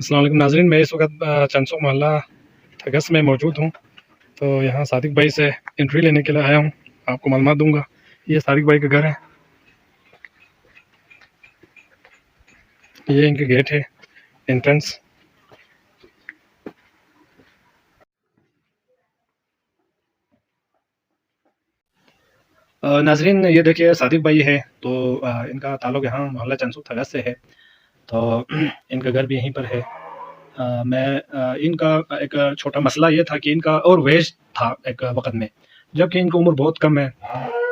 अस्सलाम वालेकुम नाज़रीन, मैं इस वक्त चंसो मोहल्ला ठगस में मौजूद हूँ। तो यहाँ सादिक भाई से एंट्री लेने के लिए आया हूँ। आपको मालूमात दूंगा। ये सादिक भाई का घर है, ये इनके गेट है, एंट्रेंस। नाज़रीन ये देखिए सादिक भाई है, तो इनका ताल्लुक यहाँ मोहल्ला चंसो ठगस से है। तो इनका घर भी यहीं पर है। इनका एक छोटा मसला ये था कि इनका और वेज था एक वक्त में, जबकि इनकी उम्र बहुत कम है,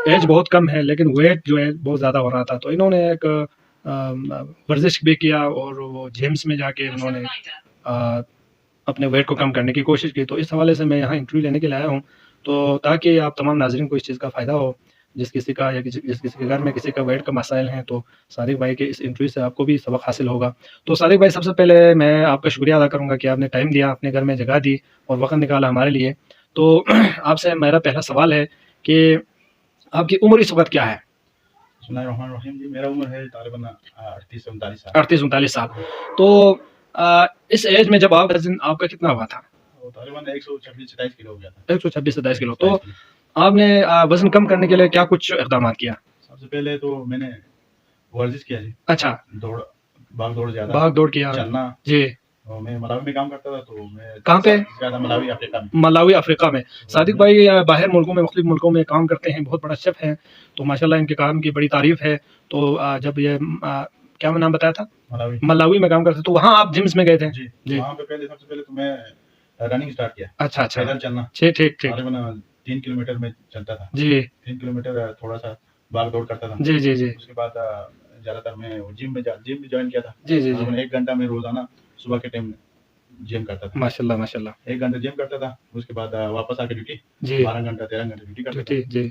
एज बहुत कम है, लेकिन वेट जो है बहुत ज़्यादा हो रहा था। तो इन्होंने एक वर्जिश भी किया और वो जिम्स में जाके उन्होंने अ, अपने वेट को कम करने की कोशिश की। तो इस हवाले से मैं यहाँ इंटरव्यू लेने के लिए आया हूँ, तो ताकि आप तमाम नाज़रीन को इस चीज़ का फ़ायदा हो। जिस किसी का या जिस किसी के घर में किसी का वेट का मसाइल हैं, तो सादिक भाई के इस इंटरव्यू से आपको भी सबक हासिल होगा। तो सादिक भाई, सबसे पहले मैं आपका शुक्रिया अदा करूँगा कि आपने टाइम दिया, अपने घर में जगह दी और वक़्त निकाला हमारे लिए। तो आपसे मेरा पहला सवाल है कि आपकी उम्र इस वक़्त क्या है? बिस्मिल्लाहिर्रहमानिर्रहीम जी, मेरा उम्र है तकरीबन 38 से 39 साल। 38-39 साल। तो इस एज में जब आप वज़न आपका कितना हुआ था? वो तकरीबन 126-27 किलो हो गया था। 126-27 किलो। तो आपने वज़न कम करने के लिए क्या कुछ इक़दामात किया? सबसे पहले तो मैंने वर्जिश किया जी। अच्छा। दौड़, भाग-दौड़ ज़्यादा। भाग-दौड़ किया। चलना। जी। और मैं मलावी में काम करता था, तो मैं कहाँ पे? ज़्यादा मलावी अफ्रीका में। मलावी अफ्रीका में। सादिक भाई बाहर मुल्कों में, मुख्तलिफ मुल्कों में काम करते हैं, बहुत बड़ा शेफ़ हैं, तो माशाल्लाह इनके काम की बड़ी तारीफ़ है। तो जब ये क्या नाम बताया था? मलावी। मलावी में काम करते, तो वहाँ आप जिम्स में गए थे? जी, जी। वहाँ पे पहले सबसे पहले तो मैं रनिंग स्टार्ट किया। अच्छा, अच्छा। पैदल चलना। ठीक, ठीक, ठीक। तकरीबन 3 किलोमीटर में चलता था। जी। 3 किलोमीटर थोड़ा-सा भाग-दौड़ करता था। जी, जी, जी। उसके बाद ज़्यादातर मैं जिम भी जॉइन किया था। जी, जी, जी। 1 घंटा मैं रोज़ाना सुबह के टाइम जिम करता था। माशाल्लाह, माशाल्लाह। 1 घंटा जिम करता था, उसके बाद वापस आके ड्यूटी। जी। 12 घंटा 13 घंटा ड्यूटी करता था। जी।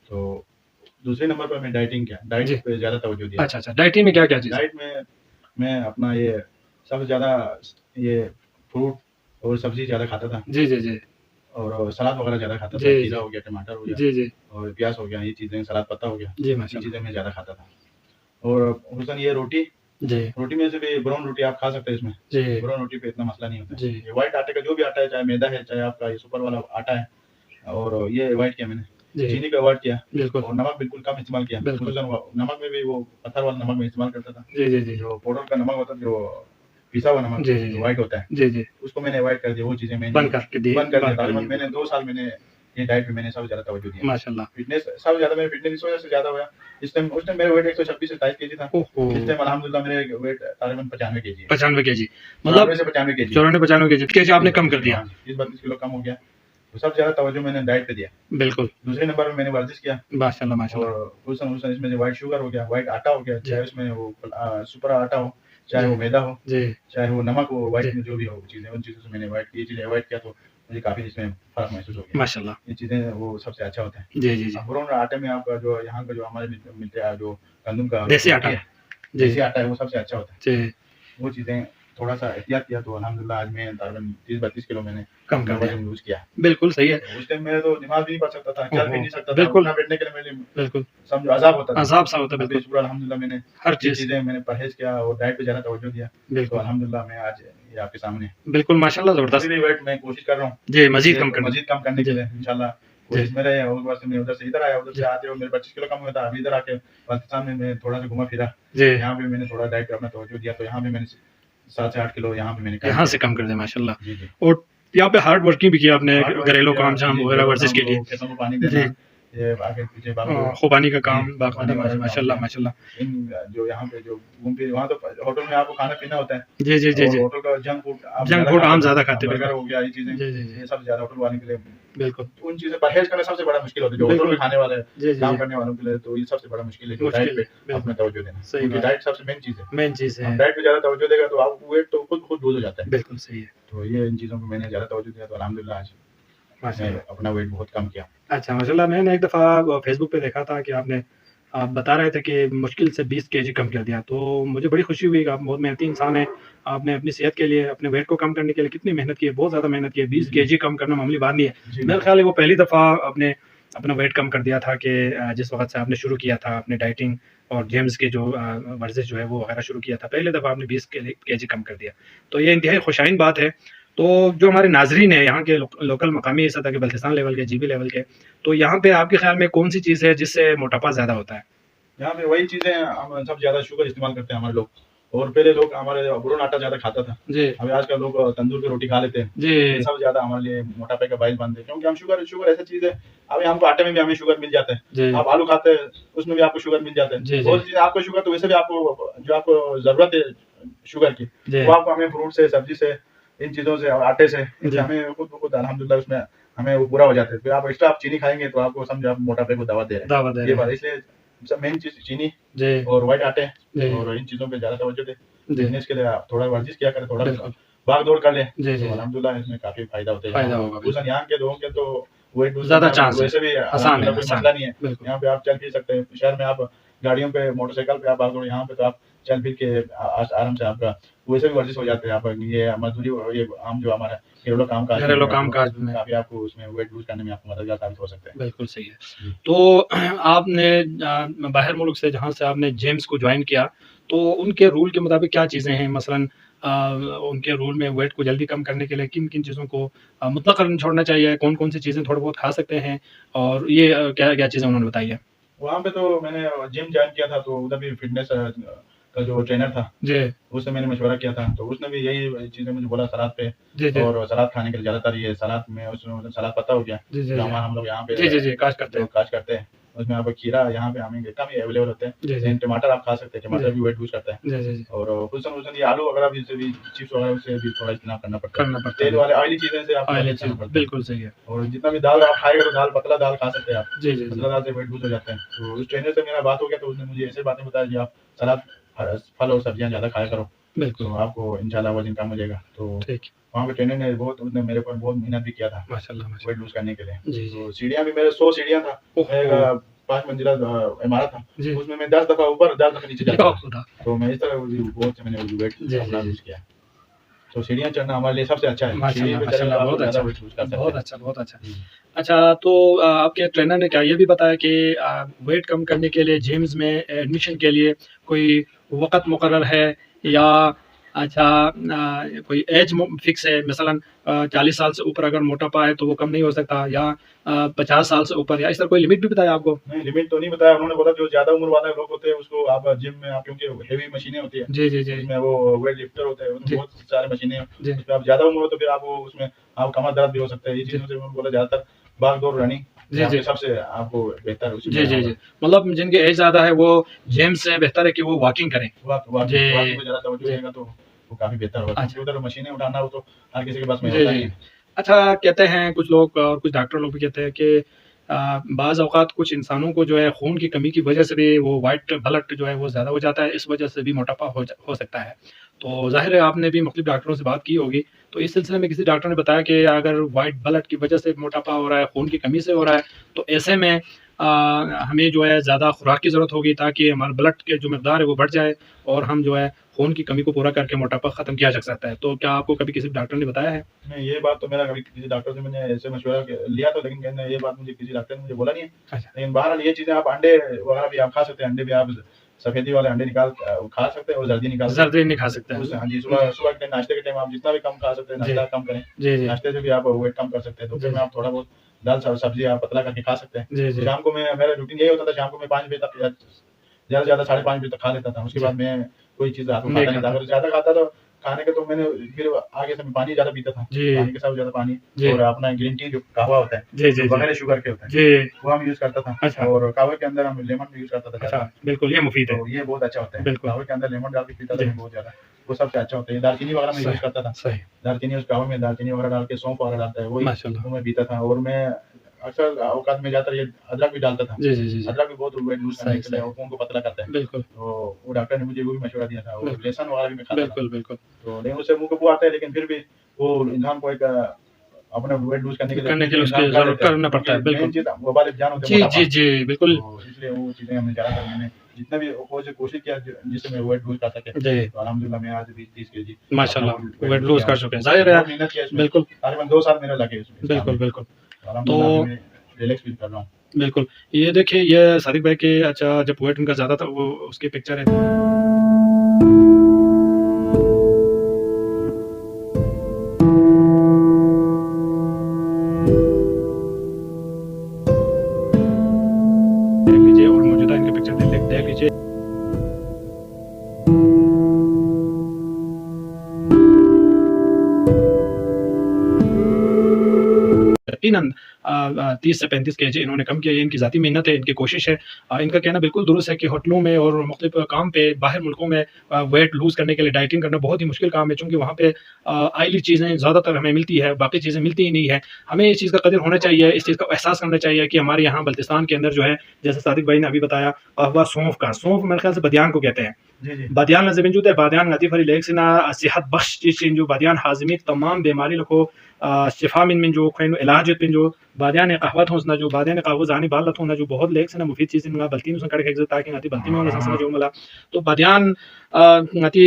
तो दूसरे नंबर पर मैं डाइटिंग किया, डाइट पे ज़्यादा तवज्जो दिया। अच्छा, अच्छा। डाइटिंग में क्या-क्या चीज़? डाइट में मैं अपना ये सबसे ज़्यादा ये फ्रूट और सब्ज़ी ज़्यादा खाता था। जी, जी, जी। और सलाद वगैरह ज़्यादा खाता था। जी, खीरा जी। हो गया, टमाटर हो गया। जी, जी। और प्याज़ हो गया, ये चीज़ें, सलाद पत्ता हो गया। जी, ये माशाल्लाह। चीज़ें मैं ज़्यादा खाता था। और ख़ुसूसन ये रोटी, जी। रोटी में से भी ब्राउन रोटी आप खा सकते हैं इसमें। जी। ब्राउन रोटी पे इतना मसला नहीं होता है। जी। ये व्हाइट आटे का जो भी आटा है, चाहे मैदा है, चाहे आपका ये सुपर वाला आटा है, और ये अवॉइड किया मैंने। जी। चीनी को अवॉइड किया। बिल्कुल। और नमक बिल्कुल कम इस्तेमाल किया। बिल्कुल। ख़ुसूसन नमक में भी वो पत्थर वाला नमक मैं इस्तेमाल करता था। जी, जी, जी। जो पाउडर का नमक होता है, जो पिसा हुआ नमक, जी, जी, जो जी। व्हाइट होता है, जी, जी। उसको मैंने अवॉइड कर दिया। वो चीज़ें मैंने बंद करके दी। बंद कर दिया। बंद कर तकरीबन दी। मैंने 2 साल मैंने ये डाइट पे मैंने सबसे ज़्यादा तवज्जो दिया। माशाल्लाह। फिटनेस सबसे ज़्यादा मेरी फिटनेस इस वजह से ज़्यादा हुआ। उस टाइम मेरा वेट 126 से 27 केजी था। ओहो! इस टाइम अल्हम्दुलिल्लाह मेरा वेट तकरीबन 95 केजी है। 95 केजी। 94 मतलब से 95 केजी। 94-95 केजी केजी आपने कम कर दिया। 30-32 किलो कम हो गया। तो सबसे ज़्यादा तवज्जो मैंने डाइट पे दिया। बिल्कुल। दूसरे नंबर पे मैंने वर्जिश किया। माशाल्लाह, माशाल्लाह। और ख़ुसूसन इसमें जो व्हाइट शुगर हो गया, व्हाइट आटा हो गया, जी। चाहे उसमें वो सुपर आटा हो, चाहे जी। वो मैदा हो, जी। चाहे वो नमक हो, व्हाइट जी। में जो भी हो चीज़ें, उन चीज़ों से मैंने ये चीज़ें अवॉइड किया, तो मुझे काफ़ी इसमें फ़र्क महसूस हो गया। माशाल्लाह। ये चीज़ें वो सबसे अच्छा होता है। जी, जी, जी। ब्राउन आटे में आपका जो यहाँ का जो हमारे मिलते हैं, जो गंदम का देसी रोटी आटा। है, जी। देसी आटा है, वो सबसे अच्छा होता है। जी। वो चीज़ें थोड़ा-सा एहतियात किया, तो अल्हम्दुलिल्लाह आज मैं तकरीबन 30-32 किलो मैंने कम कर दिया। वज़न लूज़ किया। बिल्कुल सही है। उस टाइम मैं तो नमाज़ भी नहीं पढ़ सकता था, चल भी नहीं सकता था। बिल्कुल। उठना बैठने के लिए मेरे बिल्कुल। समझो अज़ाब होता था। अज़ाब सा होता है, अभी बिल्कुल। शुक्र अल्हम्दुलिल्लाह मैंने हर ये चीज़। चीज़ें मैंने परहेज़ किया और डाइट पे ज़्यादा तवज्जो दिया, तो बिल्कुल। अल्हम्दुलिल्लाह मैं आज ये आपके सामने। बिल्कुल, माशाल्लाह अभी ज़बरदस्त। भी वेट मैं कोशिश कर रहा हूँ। जी, मज़ीद ये कम करने। मज़ीद कम करने के जी। लिए इंशाल्लाह कोशिश में रहे। और बस मैं उधर से इधर आया, उधर से आते हुए मेरे 25 किलो कम हुआ था। अभी इधर आके पाकिस्तान में मैं थोड़ा-सा घूमा-फिरा। जी। यहाँ पे मैंने थोड़ा डाइट पे अपना तवज्जो दिया, तो यहाँ पे मैंने 7 से 8 किलो यहाँ पे मैंने यहाँ से कम कर दिया, माशाल्लाह। जी, जी। और यहाँ पे हार्ड वर्किंग भी किया आपने, हार्ड वर्क घरेलू किया, काम-झाम जी, वगैरह घरेलू वर्जिश काम, के लिए। खेतों को पानी जी। देना, ये आगे पीछे भाग-दौड़। खुबानी का काम जी, बाकायदा, खुबानी वाला काम माशाल्लाह, किया। माशाल्लाह। इन जो यहाँ पे जो घूम फिर, वहाँ तो होटल में आपको खाना-पीना होता है। जी, जी, जी, और जी। होटल का जंक फूड आप जंक फूड आम ज़्यादा खाते हैं, बर्गर बिल्कुल। हो गया, ये चीज़ें, जी, जी, जी। ये सब ज़्यादा होटल वालों के लिए, बिल्कुल। उन चीज़ों से परहेज़ करना सबसे बड़ा मुश्किल होता है। जो होटल बिल्कुल। में खाने वाले हैं, जी, जी, काम जी। करने वालों के लिए, तो ये सबसे बड़ा मुश्किल है, जो मुश्किल डाइट पे है, बिल्कुल। अपना तवज्जो देना। सही क्योंकि बात। डाइट सबसे मेन चीज़ है। मेन चीज़ है। आप डाइट पे ज़्यादा तवज्जो देगा, तो आप वेट तो खुद लूज़ हो जाता है। बिल्कुल सही है। तो ये इन चीज़ों पे मैंने ज़्यादा तवज्जो दिया, तो अल्हम्दुलिल्लाह आज मैं माशाल्लाह। अपना वेट बहुत कम किया। अच्छा, माशाल्लाह। मैंने एक दफ़ा फेसबुक पे देखा था कि आपने आप बता रहे थे कि मुश्किल से 20 केजी कम कर दिया, तो मुझे बड़ी खुशी हुई कि आप बहुत मेहनती इंसान हैं। आपने अपनी सेहत के लिए, अपने वेट को कम करने के लिए कितनी मेहनत की है, बहुत ज़्यादा मेहनत की है। 20 जी, जी। केजी कम करना मामूली बात नहीं है। जी, मेरा जी। ख्याल है वो पहली दफ़ा आपने अपना वेट कम कर दिया था कि जिस वक़्त से आपने शुरू किया था अपने डाइटिंग और जिम्स की जो वर्जिश जो है वो वगैरह शुरू किया था, पहली दफ़ा आपने 20 केजी कम कर दिया। तो ये इंतहाई खुशाइन बात है। तो जो हमारे नाज़रीन हैं यहाँ के लोकल मकामी सतह के बल्तिस्तान लेवल के, जीबी लेवल के, तो यहाँ पे आपके ख़्याल में कौन-सी चीज़ है जिससे मोटापा ज़्यादा होता है? यहाँ पे वही चीजें हम सब ज्यादा शुगर इस्तेमाल करते हैं हमारे लोग। और पहले लोग हमारे ब्राउन आटा ज्यादा खाता था, जी, अभी आजकल लोग तंदूर की रोटी खा लेते हैं। ये जी, सब ज्यादा हमारे लिए मोटापे का बाइस बनते हैं, क्योंकि हम शुगर शुगर ऐसी चीज है। अभी हमको आटे में भी हमें शुगर मिल जाता है, जी, आप आलू खाते हैं उसमें भी आपको शुगर मिल जाता है। जी, बहुत जी, चीजें आपको शुगर, तो वैसे भी आपको जो आपको जरूरत है शुगर की, जी, वो आपको हमें फ्रूट से, सब्जी से, इन चीजों से और आटे से, जी, इनसे हमें खुद ब खुद अल्हम्दुलिल्लाह उसमें हमें वो पूरा हो जाता है। फिर आप एक्स्ट्रा आप चीनी खाएंगे तो आपको समझो आप मोटापे को दवा दे रहे दावा दे हैं। रहे ये हैं। बात इसलिए सब मेन चीज चीनी जी, और व्हाइट आटे जी, और इन चीज़ों पे ज़्यादा तवज्जो दें। जी, फिटनेस के लिए आप थोड़ा वर्जिश किया करें, थोड़ा बिल्कुल। भाग-दौड़ कर लें, जी, जी, तो जी, अल्हम्दुलिल्लाह इसमें काफ़ी फ़ायदा होता है। फ़ायदा यहाँ होगा खुसूसन बिल्कुल। यहाँ के लोगों के तो वेट लूज़ ज़्यादा करना चांस है, वैसे भी आसान है, अल्हम्दुलिल्लाह कोई आसान, मसला नहीं है। बिल्कुल। यहाँ पे आप चल फिर सकते हैं। शहर में आप गाड़ियों पे, मोटरसाइकिल पे आप भाग-दौड़, यहाँ पे तो आप चल फिर के आराम से आपका वैसे भी वर्जिश हो जाते हैं। आप ये मज़दूरी, ये आम जो हमारा घरेलू काम-काज में घरेलू भी आपको काम-काज में काफ़ी आपको उसमें वेट लूज़ करने में आपको मददगार साबित हो सकते हैं। बिल्कुल सही है। जी। तो आपने बाहर मुल्क से जहाँ से आपने जिम्स को जॉइन किया, तो उनके रूल के मुताबिक क्या चीज़ें हैं? मसलन अ, उनके रूल में वेट को जल्दी कम करने के लिए किन-किन चीज़ों को मुतलक़न छोड़ना चाहिए? कौन-कौन सी चीज़ें थोड़ा बहुत खा सकते हैं? और ये क्या-क्या चीज़ें उन्होंने बताई है? वहाँ पे तो मैंने जिम जॉइन किया था, तो उधर भी फिटनेस का जो ट्रेनर था, जी, उससे मैंने मशवरा किया था, तो उसने भी यही चीज़ें मुझे बोला सलाद पे। जी, जी। और सलाद खाने के लिए ज़्यादातर ये सलाद में उसमें मतलब सलाद पता हो गया, जी, जी, जो जी। हम लोग यहाँ पे जी, जी, जी, काश करते जो हैं। काश करते हैं, उसमें आप खीरा यहाँ पे हमें कम ही अवेलेबल होते हैं। जी, जी। लेकिन टमाटर आप खा सकते हैं, जी। टमाटर भी वेट लूज़ करता है। जी, जी, जी। और खुसूसन ये आलू वगैरह भी से भी, चिप्स वगैरह से भी थोड़ा इस्तेमाल करना पड़ता है। करना पड़ता तेल है। वाले ऑयली चीज़ें से आपको ऑयली परहेज़ करना चीज़ पड़ता है। बिल्कुल सही है। और जितना भी दाल आप खाएँगे तो दाल, पतला दाल खा सकते हैं आप। जी, जी, जी। पतला दाल से वेट लूज़ हो जाता है। तो उस ट्रेनर से मेरा बात हो गया, तो उसने मुझे ऐसे बातें बताई कि आप सलाद, फल और सब्जियाँ ज़्यादा खाया करो, बिल्कुल, तो आपको इंशाल्लाह वज़न कम हो जाएगा। तो ठीक। वहाँ पे ट्रेनर ने उसने मेरे ऊपर बहुत मेहनत भी किया था, माशाल्लाह, माशाल्लाह। वेट लूज़ करने के लिए। जी, जी। तो सीढ़ियाँ भी मेरे 100 सीढ़ियाँ था। एक ओहो! 5 मंजिला इमारत था, जी। उसमें मैं 10 दफ़ा ऊपर, 10 दफ़ा नीचे जाता या था। खुदा! तो मैं इस तरह बहुत से मैंने वेट जी, जी, अपना जी। लूज़ किया। तो सीढ़ियाँ चढ़ना हमारे लिए सबसे अच्छा है। सीढ़ी माशाल्लाह, पे चढ़ेंगे माशाल्लाह तो आप बहुत ज़्यादा अच्छा। वेट लूज़ कर सकते बहुत हैं। अच्छा, बहुत अच्छा। जी। अच्छा तो आपके ट्रेनर ने क्या ये भी बताया कि वेट कम करने के लिए जिम्स में एडमिशन के लिए कोई वक़्त मुक़र्रर है या अच्छा कोई ऐज फ़िक्स है? मसलन 40 साल से ऊपर अगर मोटापा है तो वो कम नहीं हो सकता या 50 साल से ऊपर या इस तरह कोई लिमिट भी बताया आपको? नहीं, लिमिट तो नहीं बताया उन्होंने। बोला जो ज़्यादा उम्र वाले लोग होते हैं उसको आप जिम में, आप क्योंकि हेवी मशीनें होती है, जी, जी, जी। उसमें वो वेट लिफ्टर होते हैं, उसमें जी, बहुत सारे मशीनें, जी। उसमें आप ज़्यादा उम्र हो तो फिर आप वो उसमें आप कमर दर्द भी हो सकता है। ये जी। चीज़ों से उन्होंने बोला ज़्यादातर भाग-दौड़, रनिंग जी, ये जी। आपके सबसे आपको बेहतर जी, उसमें जी, होगा। जी। मतलब जिनकी एज ज़्यादा है वो जिम से बेहतर है कि वो वॉकिंग करें। वॉकिंग जी, वॉकिंग पे ज़्यादा तवज्जो जी। देगा तो वो काफ़ी बेहतर होगा, क्योंकि अच्छा। उधर मशीनें उठाना वो तो हर किसी के पास में जी, होता नहीं जी। है। अच्छा कहते हैं कुछ लोग और कुछ डॉक्टर लोग भी कहते हैं कि बाज़ औक़ात कुछ इंसानों को जो है खून की कमी की वजह से भी वो व्हाइट ब्लड जो है वो ज़्यादा हो जाता है, इस वजह से भी मोटापा हो सकता है। तो ज़ाहिर है आपने भी मुख्तलिफ डॉक्टरों से बात की होगी, तो इस सिलसिले में किसी डॉक्टर ने बताया कि अगर व्हाइट ब्लड की वजह से मोटापा हो रहा है, खून की कमी से हो रहा है, तो ऐसे में हमें जो है ज़्यादा खुराक की ज़रूरत होगी ताकि हमारा ब्लड के जो मकदार है वो बढ़ जाए और हम जो है खून की कमी को पूरा करके मोटापा ख़त्म किया जा सकता है। तो क्या आपको कभी किसी डॉक्टर ने बताया है? नहीं, ये बात तो मेरा कभी किसी डॉक्टर से मैंने ऐसे मशवरा लिया तो, लेकिन कहना ये बात मुझे किसी डॉक्टर ने मुझे बोला नहीं है। अच्छा। लेकिन बहरहाल ये चीज़ें आप अंडे वगैरह भी आप खा सकते हैं। अंडे भी आप सफ़ेदी वाले अंडे निकाल खा सकते हैं और जर्दी निकाल के जर्दी नहीं खा सकते हैं। उससे, हाँ जी, सुबह सुबह के टाइम, नाश्ते के टाइम आप जितना भी कम खा सकते हैं, जी। नाश्ता कम करें। जी, जी। नाश्ते से भी आप वेट कम कर सकते हैं। जी, दोपहर में जी। आप थोड़ा बहुत दाल सब्ज़ी आप पतला करके खा सकते हैं। जी, जी। शाम को मेरा रूटीन यही होता था, शाम को मैं 5 बजे तक या ज़्यादा से ज़्यादा साढ़े 5 बजे तक खा लेता था। उसके जी। बाद मैं कोई चीज़ रात को नहीं खाता नहीं था। खाता। अगर ज़्यादा खाता तो खाने के तो मैंने फिर आगे से मैं पानी ज़्यादा पीता था। जी। पानी के साथ ज़्यादा पानी जी। और अपना ग्रीन टी जो कहवा होता है, जी, जी, जो जी। बगैर शुगर के होता है, जी। वो हम यूज़ करता था। अच्छा। और कहवे के अंदर हम लेमन भी यूज़ करता था अच्छा, ज़्यादा। बिल्कुल ये मुफ़ीद है। तो ये बहुत अच्छा होता है। बिल्कुल। कहवे के अंदर लेमन डाल के पीता था जी। मैं बहुत ज़्यादा। वो सबसे अच्छा होता है। दालचीनी वगैरह मैं सही, यूज़ करता था। सही। दालचीनी उस कहवे में दालचीनी वगैरह डाल के, सौंफ वगैरह डालता है, वही माशाल्लाह। वो मैं पीता था। और मैं अक्सर औकात में ज़्यादातर ये अदरक भी डालता था। जी, जी, जी, जी। अदरक भी बहुत वेट लूज़ करने सही, के लिए सही। और खून को पतला करता है। बिल्कुल, तो वो डॉक्टर ने मुझे वो भी मशवरा दिया था। और बिल्कुल। लहसुन वगैरह भी मैं खाता था। बिल्कुल, बिल्कुल। तो लेकिन उससे मुँह पे बू आता है, लेकिन फिर भी वो इंसान को एक अपना वेट लूज़ करने के लिए करने के लिए उसकी इंसान कर ज़रूर लेता है। करना पड़ता है, क्योंकि मेन बिल्कुल। चीज़ वबाल जान होता है जी, मोटापा। जी, जी, बिल्कुल। तो इसलिए वो चीज़ें हमने ज़्यादातर मैंने जितना भी कोशिश किया जिससे मैं वेट लूज़ कर सके। जी, तो अल्हम्दुलिल्लाह मैं आज 20-30 केजी अपना माशाल्लाह वेट वेट लूज़ लूज़ किया कर हूँ। चुके हैं। ज़ाहिर है बहुत मेहनत किया इसमें। बिल्कुल, तकरीबन 2 साल मेरे लगे इसमें इस काम बिल्कुल, में। बिल्कुल। तो तो अल्हम्दुलिल्लाह अभी मैं रिलैक्स फ़ील कर रहा हूँ। बिल्कुल। ये देखिए ये सादिक भाई के अच्छा जब वेट उनका ज़्यादा था वो उसकी पिक्चर है। देख लीजिए और मौजूदा इनकी पिक्चर देख लीजिए। यकीनन 30 से 35 केजी इन्होंने कम किया, ये इनकी ज़ाती मेहनत है, इनकी कोशिश है। इनका कहना बिल्कुल दुरुस्त है कि होटलों में और मुख्तलिफ काम पे बाहर मुल्कों में वेट लूज़ करने के लिए डाइटिंग करना बहुत ही मुश्किल काम है, चूँकि वहाँ पे ऑयली चीज़ें ज़्यादातर हमें मिलती है, बाकी चीज़ें मिलती ही नहीं है। हमें इस चीज़ का कदर होना चाहिए, इस चीज़ का एहसास करना चाहिए कि हमारे यहाँ बल्तिस्तान के अंदर जो है, जैसे सादिक भाई ने अभी बताया कहवा सौंफ मेरे ख्याल से बदियान को कहते हैं। जी, जी। बादियान लज़े बिंजूते बादियान गती फरी लेक सिना सेहत बख्श चीज़ चिंजू बादियान हाज़मी तमाम बीमारी लखो शिफा मिन मिंजो खैनो इलाज पिंजो बादियान कहवत होस ना जो बादियान कहवो जानी बाल लथो ना जो बहुत लेक सिना मुफीद चीज़ ना बल्ती नु संकड़ के ताकि गती बल्ती में वाला जो मला तो बादियान गती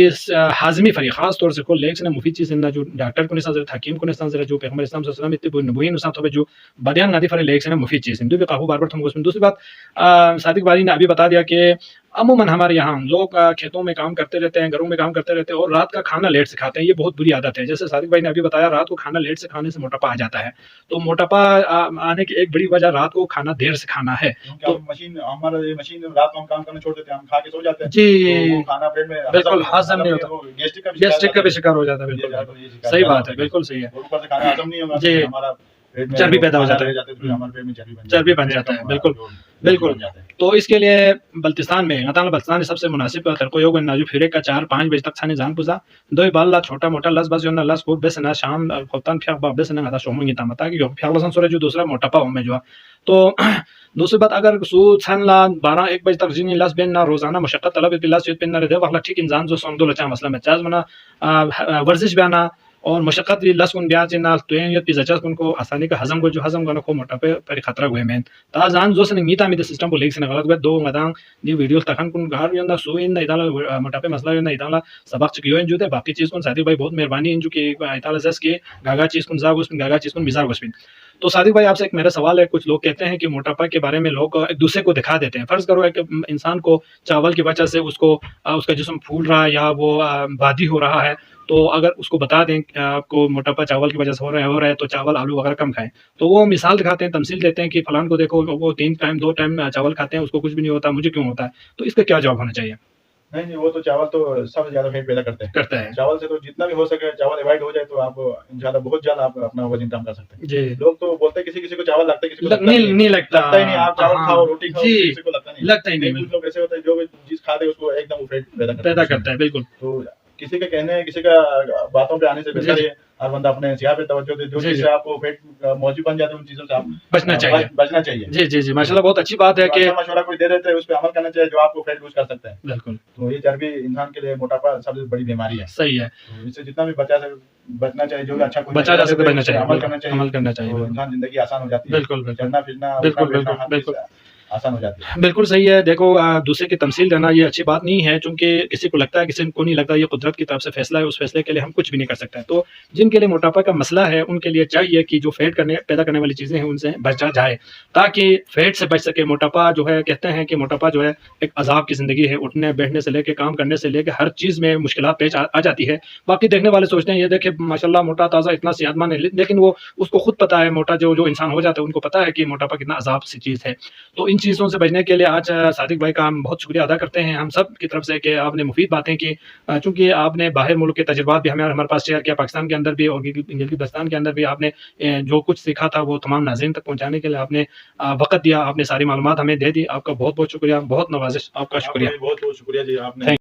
हाज़मी फरी खास तौर से को लेक सिना मुफीद चीज़ ना जो डॉक्टर को निसान हकीम को निसान जो पैगंबर इस्लाम सल्लल्लाहु अलैहि वसल्लम इत्ते नबुई नुसा तो जो बादियान गती फरी लेक सिना मुफीद चीज़ दो भी कहवो बार-बार तुमको उसमें दूसरी बात सादिक भाई ने अभी बता दिया कि अमूमन हमारे यहाँ लोग खेतों में काम करते रहते हैं, घरों में काम करते रहते हैं और रात का खाना लेट से खाते हैं, ये बहुत बुरी आदत है। जैसे सादिक भाई ने अभी बताया रात को खाना लेट से खाने से मोटापा आ जाता है, तो मोटापा आने की एक बड़ी वजह रात को खाना देर से खाना है। तो मशीन हमारा ये मशीन रात को हम काम करना छोड़ देते हैं, हम खा के सो जाते हैं। जी, तो वो खाना पेट में बिल्कुल हज़म नहीं होता, गैस्ट्रिक का भी शिकार हो जाता है, बिल्कुल सही बात है, बिल्कुल सही है। ऊपर से खाना हज़म नहीं होगा, जी, हमारा पेट में चर्बी पैदा हो जाता है, हमारे पेट में चर्बी बन जाता है, बिल्कुल, बिल्कुल। तो इसके लिए बल्तिस्तान में अल्लाह ताला बल्तिस्तान में सबसे मुनासिब तरको योग नाजू फिरे का 4-5 बजे तक छाने जान पुजा दो बाल्ला छोटा मोटा लस बस योना लस को बेस ना शाम खोतान फ्याक बा बेस ना आता शोमंगी तामता कि फ्याक लसन सोरे जो दूसरा मोटापा में जो तो दूसरी बात अगर सू छन ला 12-1 बजे तक जिनी लस बेन ना रोजाना मशक्कत तलब पिलास पेन ना दे वखला ठीक इंसान जो सोंदो लचा मसला में चाज मना वर्जिश बयाना और मशक्कत लसुन ब्याज ना तो ये पिज़्ज़ा चस उनको आसानी का हजम को जो हजम करना को मोटापे पर खतरा हुए में ताजान जो से मीता मीता सिस्टम को लेक से गलत दो मदांग दी वीडियो तखन कुन घर यंदा सो इन इदाला मोटापे मसला यंदा इदाला सबक चकियो इन जुते बाकी चीज कुन सादिक भाई बहुत मेहरबानी इन जो के इदाला जस के गागा चीज कुन जागुस गागा चीज कुन मिजाग वसबिन। तो सादिक भाई आपसे एक मेरा सवाल है, कुछ लोग कहते हैं कि मोटापा के बारे में लोग एक दूसरे को दिखा देते हैं। फर्ज करो एक इंसान को चावल की वजह से उसको उसका जिस्म फूल रहा है या वो बादी हो रहा है, तो अगर उसको बता दें आपको मोटापा चावल की वजह से हो रहा है तो चावल आलू वगैरह कम खाएं, तो वो मिसाल दिखाते हैं, तमसील देते हैं कि फलान को देखो वो 3 टाइम 2 टाइम चावल खाते हैं उसको कुछ भी नहीं होता, मुझे क्यों होता है? तो इसका क्या जवाब होना चाहिए? नहीं, वो तो चावल तो सबसे ज़्यादा फेट पैदा करते हैं। करता है। चावल से तो जितना भी हो सके चावल अवॉइड हो जाए तो आप इंशाल्लाह बहुत जल्द आप अपना वज़न कम कर सकते हैं। जी। लोग तो बोलते हैं किसी-किसी को चावल लगता है, किसी को लगता नहीं लगता। लगता ही नहीं, आप चावल खाओ, रोटी खाओ, जी, किसी को लगता नहीं। लगता ही नहीं। कुछ लोग ऐसे होते हैं जो भी चीज़ खाते हैं उसको एकदम फेट पैदा करता है, बिल्कुल। तो किसी के कहने किसी का बातों पे आने से बेहतर है हर बंदा अपने सेहत पे तवज्जो दे, जो चीज़ से आपको पेट मौजू बन जाते हैं उन चीज़ों से आप बचना चाहिए। बचना चाहिए। जी, जी, जी, माशाल्लाह बहुत अच्छी बात है कि अच्छा मशवरा कोई दे देते हैं उस पे अमल करना चाहिए जो आपको फेट लूज़ कर सकता है। बिल्कुल। तो ये चर्बी इंसान के लिए मोटापा सबसे बड़ी बीमारी है। सही है। तो इससे जितना भी बचना चाहिए, जो भी अच्छा कोई बचा जा सकता बचना चाहिए, अमल करना चाहिए। अमल करना चाहिए। तो इंसान ज़िंदगी आसान हो जाती है। बिल्कुल, बिल्कुल। चलना-फिरना, बिल्कुल, उठना-बैठना बिल्कुल, हर चीज़ बिल्कुल। आसान हो जाती है। बिल्कुल सही है। देखो दूसरे की तमसील देना ये अच्छी बात नहीं है, चूँकि किसी को लगता है, किसी को नहीं लगता, ये कुदरत की तरफ से फैसला है, उस फैसले के लिए हम कुछ भी नहीं कर सकते हैं। तो जिनके लिए मोटापा का मसला है, उनके लिए चाहिए कि जो फैट पैदा करने वाली चीज़ें हैं, उनसे बचा जाए, ताकि फैट से बच सके। मोटापा जो है कहते हैं कि मोटापा जो है एक अज़ाब की ज़िंदगी है, उठने बैठने से लेके काम करने से लेके हर चीज़ में मुश्किलात पेश आ जाती है। बाकी देखने वाले सोचते हैं ये देखे माशाल्लाह मोटा ताज़ा इतना सेहतमंद है, लेकिन वो उसको खुद पता है, मोटा जो इंसान हो जाता है उनको पता है कि मोटापा कितना अज़ाब सी चीज़ है। तो इन चीज़ों से बचने के लिए आज सादिक भाई का हम बहुत शुक्रिया अदा करते हैं हम सब की तरफ से कि आपने मुफीद बातें की, चूँकि आपने बाहर मुल्क के तजुर्बात भी हमारे पास शेयर किया, पाकिस्तान के अंदर भी और गिलगित-बल्तिस्तान के अंदर भी आपने जो कुछ सीखा था वो तमाम नाज़रीन तक पहुँचाने के लिए आपने वक़्त दिया, आपने सारी मालूमात हमें दे दी। आपका बहुत-बहुत शुक्रिया, बहुत नवाज़िश, आपका शुक्रिया। बहुत-बहुत शुक्रिया जी, आपने